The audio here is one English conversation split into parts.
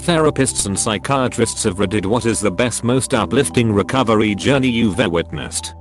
Therapists and psychiatrists have Reddit, what is the best, most uplifting recovery journey you've ever witnessed?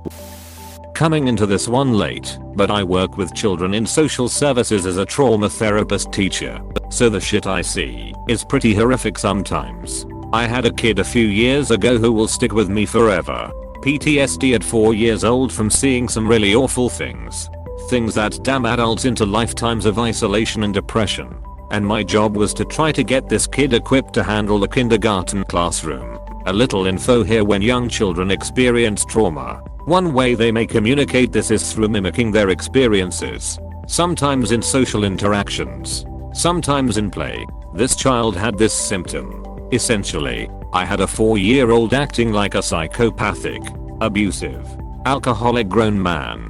Coming into this one late, but I work with children in social services as a trauma therapist teacher, so the shit I see is pretty horrific sometimes. I had a kid a few years ago who will stick with me forever. PTSD at 4 years old from seeing some really awful things. Things that damn adults into lifetimes of isolation and depression. And my job was to try to get this kid equipped to handle the kindergarten classroom. A little info here: when young children experience trauma, one way they may communicate this is through mimicking their experiences. Sometimes in social interactions, sometimes in play. This child had this symptom. Essentially, I had a 4-year-old acting like a psychopathic, abusive, alcoholic grown man.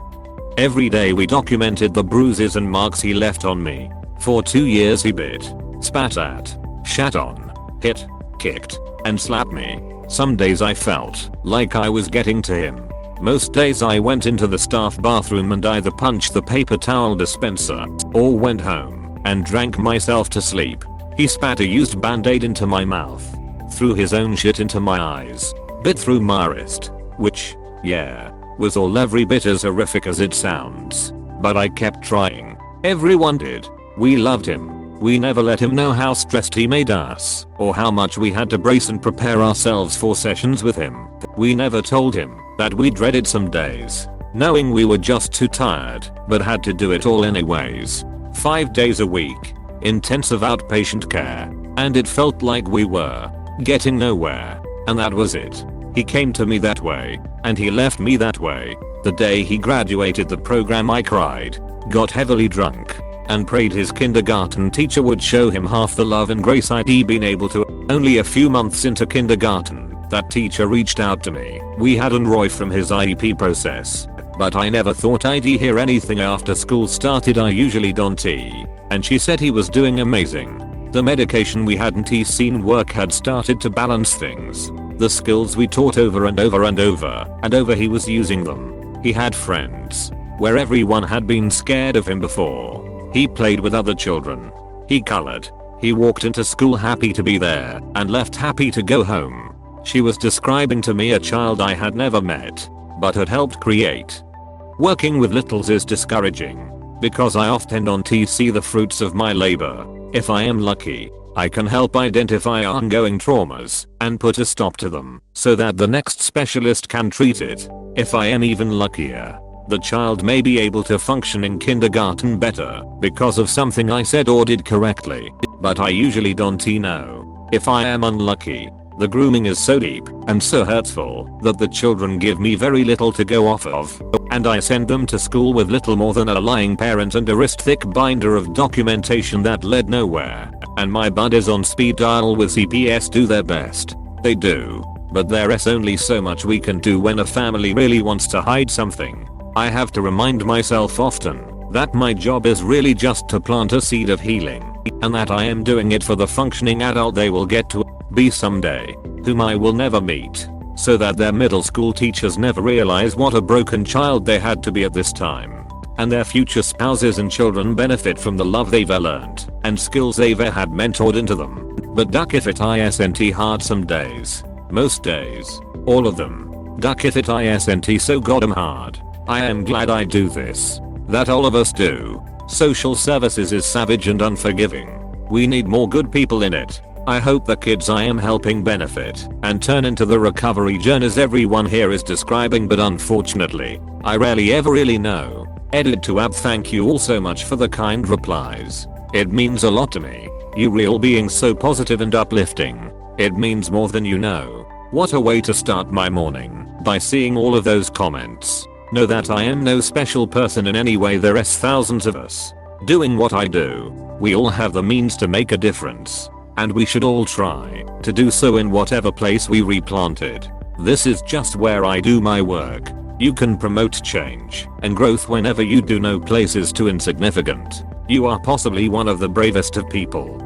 Every day we documented the bruises and marks he left on me. For 2 years he bit, spat at, shat on, hit, kicked, and slapped me. Some days I felt like I was getting to him. Most days I went into the staff bathroom and either punched the paper towel dispenser or went home and drank myself to sleep. He spat a used band-aid into my mouth, threw his own shit into my eyes, bit through my wrist, which, yeah, was all every bit as horrific as it sounds. But I kept trying. Everyone did. We loved him. We never let him know how stressed he made us, or how much we had to brace and prepare ourselves for sessions with him. We never told him that we dreaded some days, knowing we were just too tired, but had to do it all anyways. 5 days a week, intensive outpatient care, and it felt like we were getting nowhere, and that was it. He came to me that way, and he left me that way. The day he graduated the program I cried, got heavily drunk, and prayed his kindergarten teacher would show him half the love and grace I'd been able to. Only a few months into kindergarten, that teacher reached out to me. We had Roy from his IEP process, but I never thought I'd hear anything after school started. I usually don't, and she said he was doing amazing. The medication we hadn't seen work had started to balance things. The skills we taught over and over and over and over, he was using them. He had friends where everyone had been scared of him before. He played with other children. He colored. He walked into school happy to be there and left happy to go home. She was describing to me a child I had never met, but had helped create. Working with littles is discouraging, because I often don't see the fruits of my labor. If I am lucky, I can help identify ongoing traumas and put a stop to them so that the next specialist can treat it. If I am even luckier, the child may be able to function in kindergarten better because of something I said or did correctly, but I usually don't know. If I am unlucky, the grooming is so deep and so hurtful that the children give me very little to go off of, and I send them to school with little more than a lying parent and a wrist-thick binder of documentation that led nowhere, and my buddies on speed dial with CPS do their best. They do, but there's only so much we can do when a family really wants to hide something. I have to remind myself often that my job is really just to plant a seed of healing, and that I am doing it for the functioning adult they will get to be someday, whom I will never meet, so that their middle school teachers never realize what a broken child they had to be at this time, and their future spouses and children benefit from the love they've learned and skills they've had mentored into them. But duck if it isn't hard some days. Most days. All of them. Duck if it isn't so goddamn hard. I am glad I do this. That all of us do. Social services is savage and unforgiving. We need more good people in it. I hope the kids I am helping benefit and turn into the recovery journeys everyone here is describing, but unfortunately, I rarely ever really know. Edit to Ab, thank you all so much for the kind replies. It means a lot to me. You real being so positive and uplifting. It means more than you know. What a way to start my morning, by seeing all of those comments. Know that I am no special person in any way. There's thousands of us doing what I do. We all have the means to make a difference, and we should all try to do so in whatever place we replanted. This is just where I do my work. You can promote change and growth whenever you do. No place is too insignificant. You are possibly one of the bravest of people.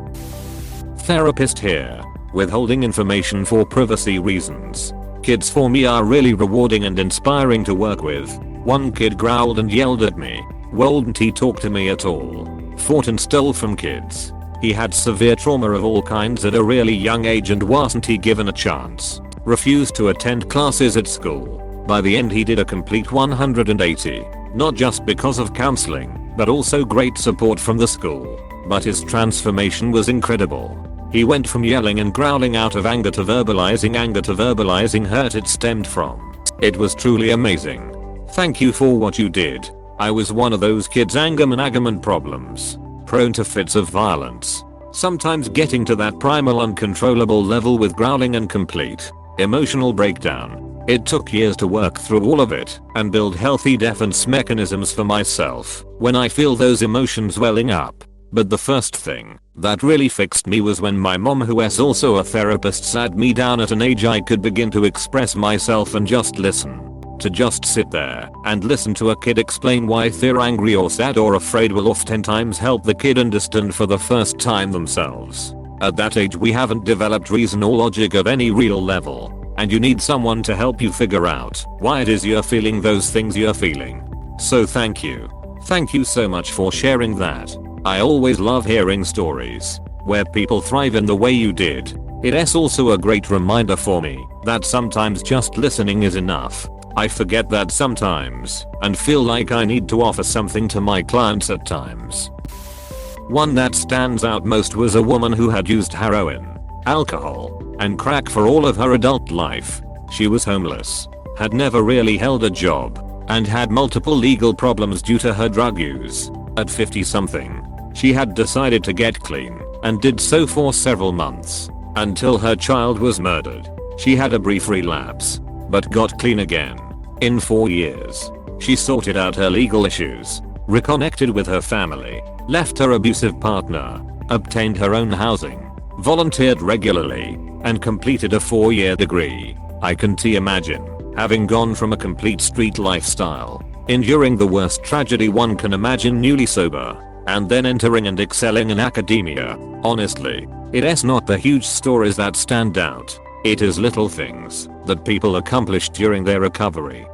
Therapist here. Withholding information for privacy reasons. Kids for me are really rewarding and inspiring to work with. One kid growled and yelled at me. Wouldn't he talk to me at all? Fought and stole from kids. He had severe trauma of all kinds at a really young age and wasn't he given a chance. Refused to attend classes at school. By the end he did a complete 180. Not just because of counseling, but also great support from the school. But his transformation was incredible. He went from yelling and growling out of anger to verbalizing hurt it stemmed from. It was truly amazing. Thank you for what you did. I was one of those kids anger management problems. Prone to fits of violence. Sometimes getting to that primal uncontrollable level with growling and complete emotional breakdown. It took years to work through all of it and build healthy defense mechanisms for myself when I feel those emotions welling up. But the first thing that really fixed me was when my mom, who is also a therapist, sat me down at an age I could begin to express myself and just listen. To just sit there and listen to a kid explain why they're angry or sad or afraid will oftentimes help the kid understand for the first time themselves. At that age we haven't developed reason or logic at any real level, and you need someone to help you figure out why it is you're feeling those things you're feeling. So thank you. Thank you so much for sharing that. I always love hearing stories where people thrive in the way you did. It's also a great reminder for me that sometimes just listening is enough. I forget that sometimes and feel like I need to offer something to my clients at times. One that stands out most was a woman who had used heroin, alcohol, and crack for all of her adult life. She was homeless, had never really held a job, and had multiple legal problems due to her drug use. At 50 something, she had decided to get clean and did so for several months until her child was murdered. She had a brief relapse, but got clean again. In 4 years, she sorted out her legal issues, reconnected with her family, left her abusive partner, obtained her own housing, volunteered regularly, and completed a 4-year degree. I can't imagine having gone from a complete street lifestyle, enduring the worst tragedy one can imagine newly sober, and then entering and excelling in academia. Honestly, it's not the huge stories that stand out. It is little things that people accomplished during their recovery.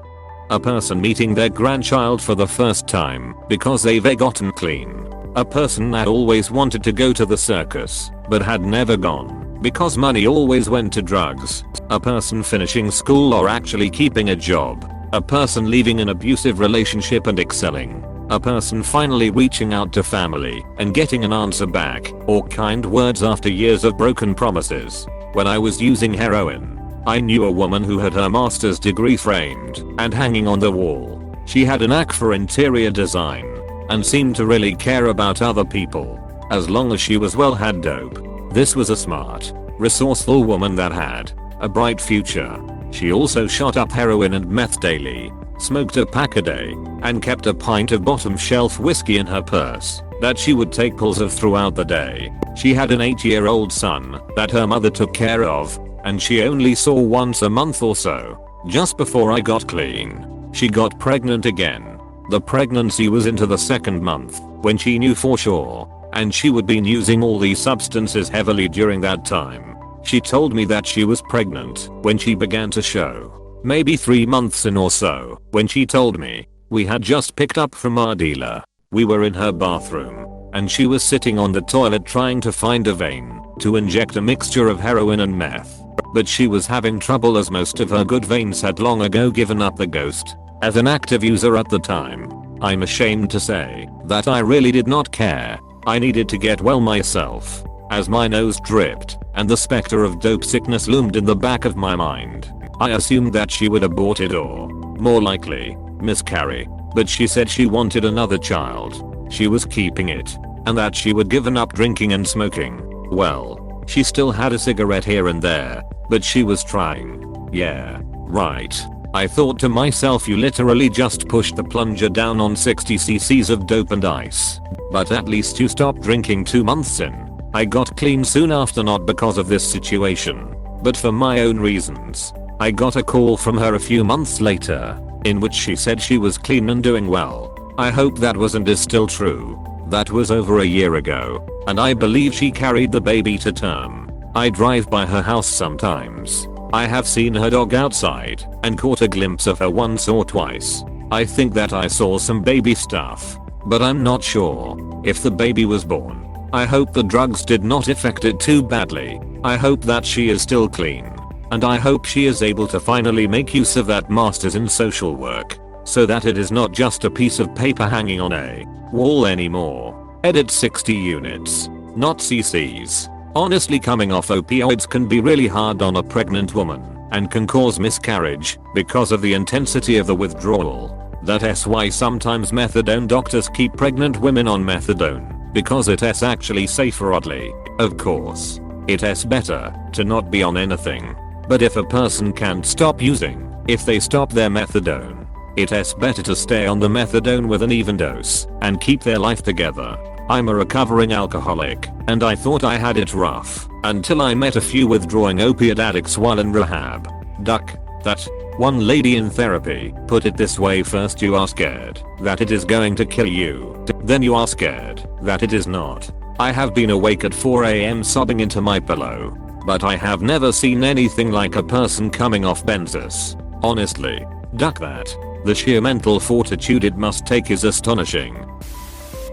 A person meeting their grandchild for the first time because they've gotten clean. A person that always wanted to go to the circus but had never gone because money always went to drugs. A person finishing school or actually keeping a job. A person leaving an abusive relationship and excelling. A person finally reaching out to family and getting an answer back or kind words after years of broken promises. When I was using heroin, I knew a woman who had her master's degree framed and hanging on the wall. She had a knack for interior design and seemed to really care about other people as long as she was had dope. This was a smart, resourceful woman that had a bright future. She also shot up heroin and meth daily, smoked a pack a day, and kept a pint of bottom shelf whiskey in her purse that she would take pulls of throughout the day. She had an 8-year-old son that her mother took care of, and she only saw once a month or so. Just before I got clean, she got pregnant again. The pregnancy was into the 2nd month when she knew for sure, and she would been using all these substances heavily during that time. She told me that she was pregnant when she began to show. Maybe 3 months in or so when she told me. We had just picked up from our dealer. We were in her bathroom, and she was sitting on the toilet trying to find a vein to inject a mixture of heroin and meth. But she was having trouble as most of her good veins had long ago given up the ghost. As an active user at the time, I'm ashamed to say that I really did not care. I needed to get well myself, as my nose dripped and the specter of dope sickness loomed in the back of my mind. I assumed that she would abort it or, more likely, miscarry. But she said she wanted another child. She was keeping it, and that she would given up drinking and smoking. Well, she still had a cigarette here and there, but she was trying. Yeah, right. I thought to myself, you literally just pushed the plunger down on 60 cc's of dope and ice. But at least you stopped drinking 2 months in. I got clean soon after, not because of this situation, but for my own reasons. I got a call from her a few months later, in which she said she was clean and doing well. I hope that wasn't is still true. That was over a year ago, and I believe she carried the baby to term. I drive by her house sometimes. I have seen her dog outside and caught a glimpse of her once or twice. I think that I saw some baby stuff, but I'm not sure if the baby was born. I hope the drugs did not affect it too badly. I hope that she is still clean. And I hope she is able to finally make use of that master's in social work, so that it is not just a piece of paper hanging on a wall anymore. Edit 60 units, not cc's. Honestly, coming off opioids can be really hard on a pregnant woman and can cause miscarriage because of the intensity of the withdrawal. That's why sometimes methadone doctors keep pregnant women on methadone, because it's actually safer. Oddly, of course, it's better to not be on anything. But if a person can't stop using, if they stop their methadone, it's better to stay on the methadone with an even dose and keep their life together. I'm a recovering alcoholic, and I thought I had it rough until I met a few withdrawing opiate addicts while in rehab. That one lady in therapy put it this way: first you are scared that it is going to kill you, then you are scared that it is not. I have been awake at 4 AM sobbing into my pillow, but I have never seen anything like a person coming off benzos. Honestly, that the sheer mental fortitude it must take is astonishing.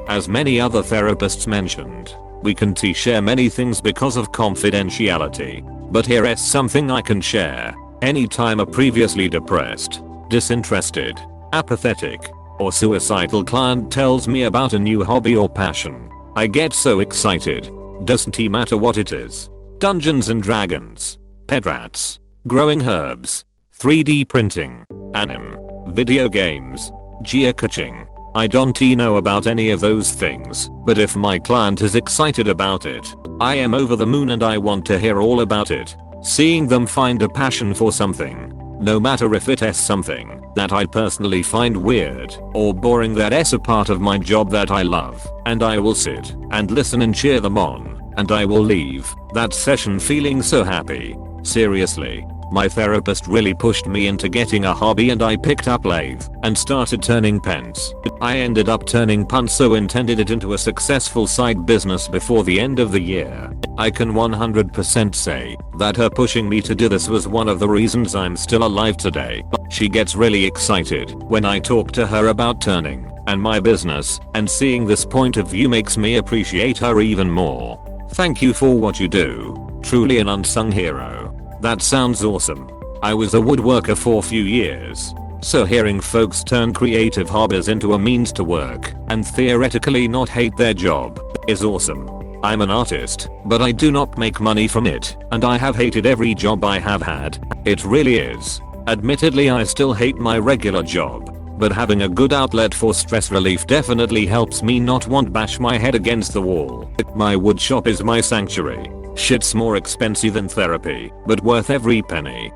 As many other therapists mentioned, we can't share many things because of confidentiality, but here is something I can share. Anytime a previously depressed, disinterested, apathetic, or suicidal client tells me about a new hobby or passion, I get so excited. Doesn't matter what it is. Dungeons and Dragons, pet rats, growing herbs, 3D printing, anime, video games, geocaching. I don't know about any of those things, but if my client is excited about it, I am over the moon and I want to hear all about it. Seeing them find a passion for something, no matter if it is something that I personally find weird or boring, that is a part of my job that I love, and I will sit and listen and cheer them on, and I will leave that session feeling so happy. Seriously, my therapist really pushed me into getting a hobby, and I picked up lathe and started turning pens. I ended up turning punts, so intended it into a successful side business before the end of the year. I can 100% say that her pushing me to do this was one of the reasons I'm still alive today. She gets really excited when I talk to her about turning and my business, and seeing this point of view makes me appreciate her even more. Thank you for what you do. Truly an unsung hero. That sounds awesome. I was a woodworker for a few years, so hearing folks turn creative hobbies into a means to work and theoretically not hate their job is awesome. I'm an artist, but I do not make money from it, and I have hated every job I have had. It really is. Admittedly, I still hate my regular job, but having a good outlet for stress relief definitely helps me not want to bash my head against the wall. My wood shop is my sanctuary. Shit's more expensive than therapy, but worth every penny.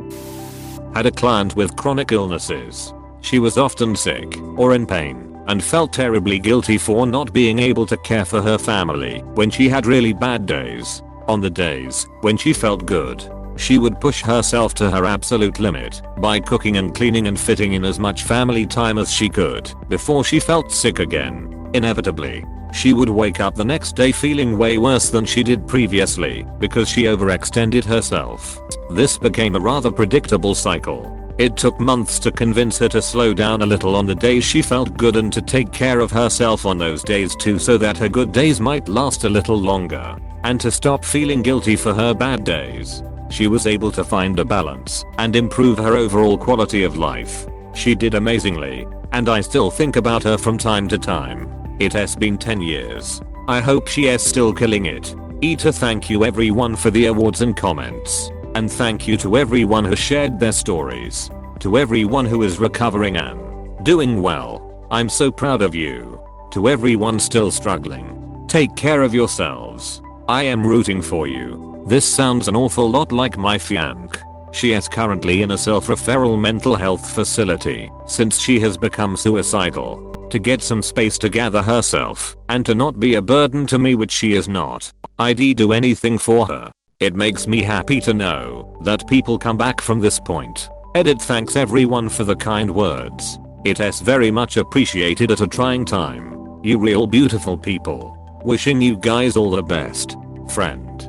Had a client with chronic illnesses. She was often sick or in pain and felt terribly guilty for not being able to care for her family when she had really bad days. On the days when she felt good, she would push herself to her absolute limit by cooking and cleaning and fitting in as much family time as she could before she felt sick again. Inevitably, she would wake up the next day feeling way worse than she did previously because she overextended herself. This became a rather predictable cycle. It took months to convince her to slow down a little on the days she felt good and to take care of herself on those days too, so that her good days might last a little longer, and to stop feeling guilty for her bad days. She was able to find a balance and improve her overall quality of life. She did amazingly, and I still think about her from time to time. It has been 10 years. I hope she is still killing it. Thank you everyone for the awards and comments. And thank you to everyone who shared their stories. To everyone who is recovering and doing well. I'm so proud of you. To everyone still struggling, take care of yourselves. I am rooting for you. This sounds an awful lot like my fiancée. She is currently in a self-referral mental health facility since she has become suicidal. To get some space to gather herself and to not be a burden to me, which she is not. I'd do anything for her. It makes me happy to know that people come back from this point. Edit. Thanks everyone for the kind words. It is very much appreciated at a trying time. You real beautiful people. Wishing you guys all the best. Friend.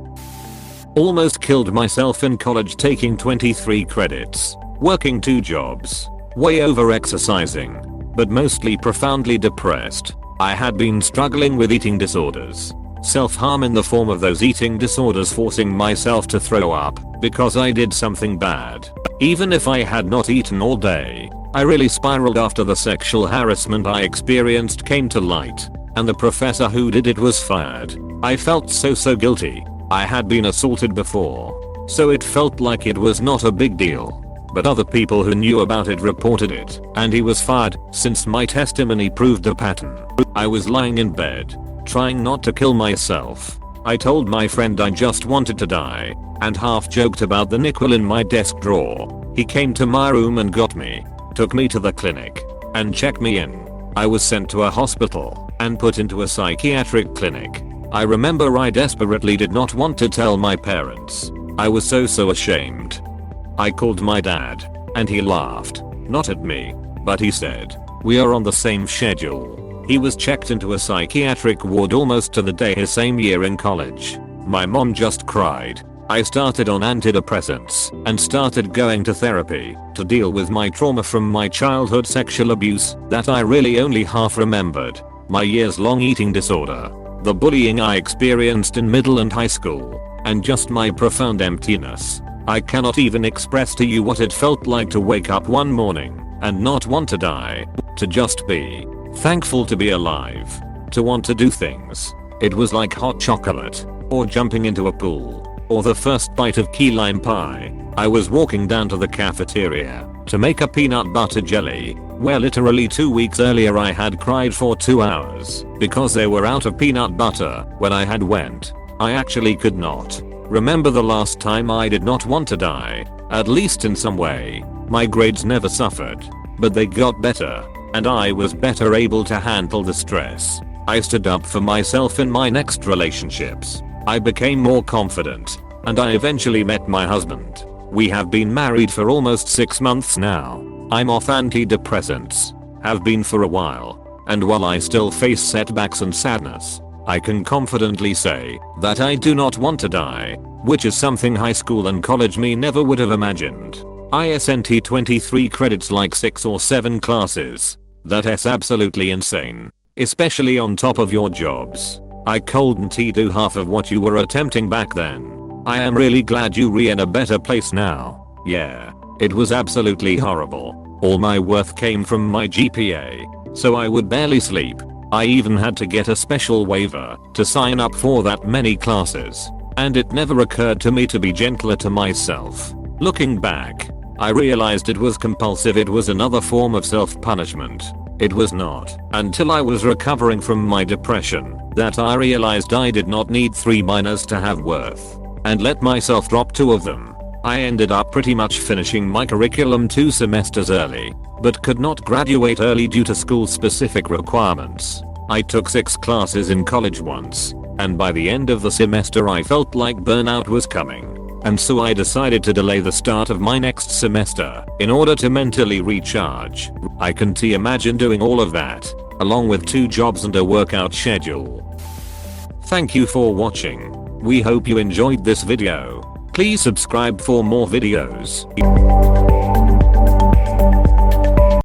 Almost killed myself in college taking 23 credits. Working 2 jobs. Way over exercising. But mostly profoundly depressed. I had been struggling with eating disorders. Self-harm in the form of those eating disorders, forcing myself to throw up because I did something bad. Even if I had not eaten all day, I really spiraled after the sexual harassment I experienced came to light, and the professor who did it was fired. I felt so guilty. I had been assaulted before, so it felt like it was not a big deal. But other people who knew about it reported it, and he was fired since my testimony proved a pattern. I was lying in bed, trying not to kill myself. I told my friend I just wanted to die, and half joked about the nickel in my desk drawer. He came to my room and got me, took me to the clinic, and checked me in. I was sent to a hospital and put into a psychiatric clinic. I remember I desperately did not want to tell my parents. I was so ashamed. I called my dad, and he laughed. Not at me, but he said, "We are on the same schedule." He was checked into a psychiatric ward almost to the day his same year in college. My mom just cried. I started on antidepressants and started going to therapy to deal with my trauma from my childhood sexual abuse that I really only half remembered, my years-long eating disorder, the bullying I experienced in middle and high school, and just my profound emptiness. I cannot even express to you what it felt like to wake up one morning and not want to die, to just be thankful to be alive, to want to do things. It was like hot chocolate, or jumping into a pool, or the first bite of key lime pie. I was walking down to the cafeteria to make a peanut butter jelly, where literally 2 weeks earlier I had cried for 2 hours because they were out of peanut butter when I had went. I actually could not remember the last time I did not want to die, at least in some way. My grades never suffered, but they got better, and I was better able to handle the stress. I stood up for myself in my next relationships. I became more confident, and I eventually met my husband. We have been married for almost 6 months now. I'm off antidepressants, have been for a while, and while I still face setbacks and sadness, I can confidently say that I do not want to die, which is something high school and college me never would have imagined. ISNT 23 credits like 6 or 7 classes. That's absolutely insane, especially on top of your jobs. I couldn't do half of what you were attempting back then. I am really glad you're in a better place now. Yeah, it was absolutely horrible. All my worth came from my GPA, so I would barely sleep. I even had to get a special waiver to sign up for that many classes, and it never occurred to me to be gentler to myself. Looking back, I realized it was compulsive. It was another form of self-punishment. It was not until I was recovering from my depression that I realized I did not need 3 minors to have worth, and let myself drop 2 of them. I ended up pretty much finishing my curriculum 2 semesters early, but could not graduate early due to school-specific requirements. I took 6 classes in college once, and by the end of the semester I felt like burnout was coming. And so I decided to delay the start of my next semester in order to mentally recharge. I can't imagine doing all of that, along with 2 jobs and a workout schedule. Thank you for watching. We hope you enjoyed this video. Please subscribe for more videos.